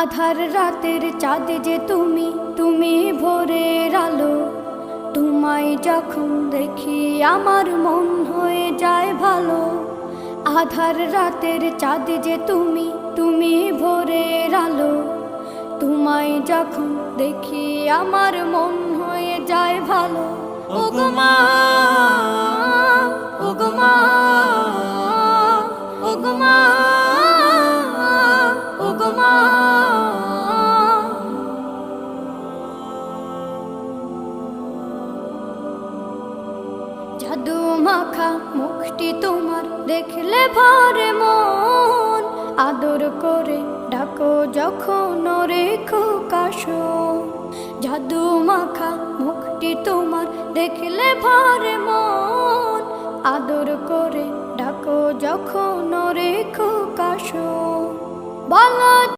আধার রাতের চাঁদ যে তুমি, তুমি ভোরের আলো। তোমায় যখন দেখি আমার মন হয়ে যায় ভালো। আধার রাতের চাঁদ যে তুমি, তুমি ভোরের আলো। তোমায় যখন দেখি আমার মন হয়ে যায় ভালো। ওগো মা, ওগো মা, ওগো মা, ওগো মা। জাদু মাখা মুখটি তোমার দেখলে ভরে মন। আদর করে ডাকো যখন রেখো কাশন। জাদু মাখা মুখটি তোমার দেখলে ভরে মন। আদর করে ডাকো যখন রেখো কাশন। বলো